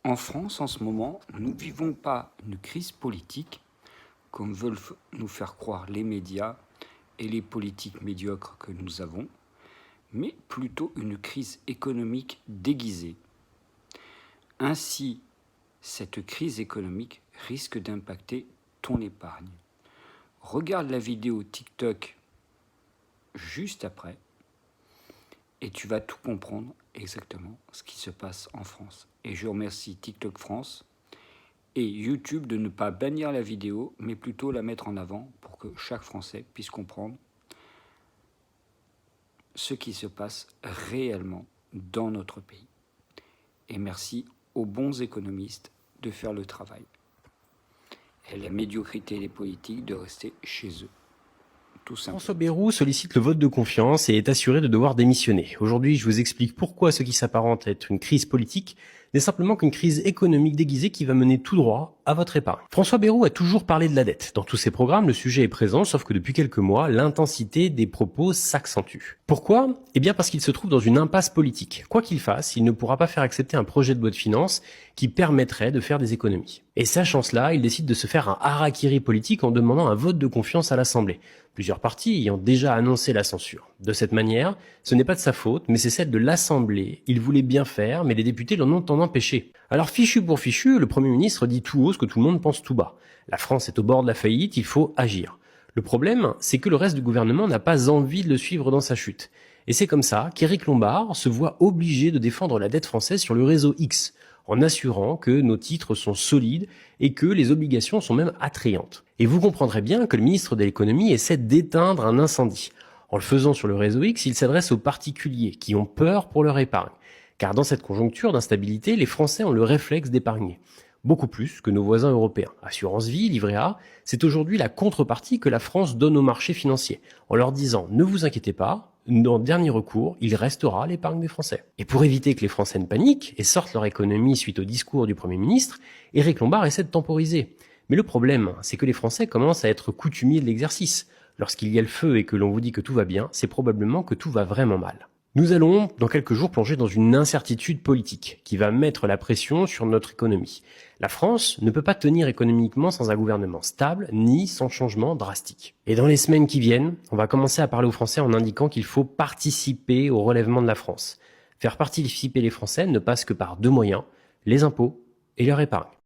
En France, en ce moment, nous ne vivons pas une crise politique, comme veulent nous faire croire les médias et les politiques médiocres que nous avons, mais plutôt une crise économique déguisée. Ainsi, cette crise économique risque d'impacter ton épargne. Regarde la vidéo TikTok juste après et tu vas tout comprendre exactement ce qui se passe en France. Et je remercie TikTok France et YouTube de ne pas bannir la vidéo, mais plutôt la mettre en avant pour que chaque Français puisse comprendre ce qui se passe réellement dans notre pays. Et merci aux bons économistes de faire le travail. Et la médiocrité des politiques de rester chez eux. François Bayrou sollicite le vote de confiance et est assuré de devoir démissionner. Aujourd'hui, je vous explique pourquoi ce qui s'apparente à être une crise politique n'est simplement qu'une crise économique déguisée qui va mener tout droit à votre épargne. François Bayrou a toujours parlé de la dette. Dans tous ses programmes, le sujet est présent, sauf que depuis quelques mois, l'intensité des propos s'accentue. Pourquoi ? Eh bien parce qu'il se trouve dans une impasse politique. Quoi qu'il fasse, il ne pourra pas faire accepter un projet de loi de finances qui permettrait de faire des économies. Et sachant cela, il décide de se faire un harakiri politique en demandant un vote de confiance à l'Assemblée. Plusieurs partis ayant déjà annoncé la censure. De cette manière, ce n'est pas de sa faute, mais c'est celle de l'Assemblée. Il voulait bien faire, mais les députés l'en ont empêché. Alors fichu pour fichu, le Premier ministre dit tout haut ce que tout le monde pense tout bas. La France est au bord de la faillite, il faut agir. Le problème, c'est que le reste du gouvernement n'a pas envie de le suivre dans sa chute. Et c'est comme ça qu'Éric Lombard se voit obligé de défendre la dette française sur le réseau X, en assurant que nos titres sont solides et que les obligations sont même attrayantes. Et vous comprendrez bien que le ministre de l'économie essaie d'éteindre un incendie. En le faisant sur le réseau X, il s'adresse aux particuliers qui ont peur pour leur épargne. Car dans cette conjoncture d'instabilité, les Français ont le réflexe d'épargner. Beaucoup plus que nos voisins européens. Assurance vie, livret A, c'est aujourd'hui la contrepartie que la France donne aux marchés financiers, en leur disant « Ne vous inquiétez pas, en dernier recours, il restera l'épargne des Français ». Et pour éviter que les Français ne paniquent et sortent leur économie suite au discours du Premier ministre, Éric Lombard essaie de temporiser. Mais le problème, c'est que les Français commencent à être coutumiers de l'exercice. Lorsqu'il y a le feu et que l'on vous dit que tout va bien, c'est probablement que tout va vraiment mal. Nous allons, dans quelques jours, plonger dans une incertitude politique qui va mettre la pression sur notre économie. La France ne peut pas tenir économiquement sans un gouvernement stable, ni sans changement drastique. Et dans les semaines qui viennent, on va commencer à parler aux Français en indiquant qu'il faut participer au relèvement de la France. Faire participer les Français ne passe que par deux moyens, les impôts et leur épargne.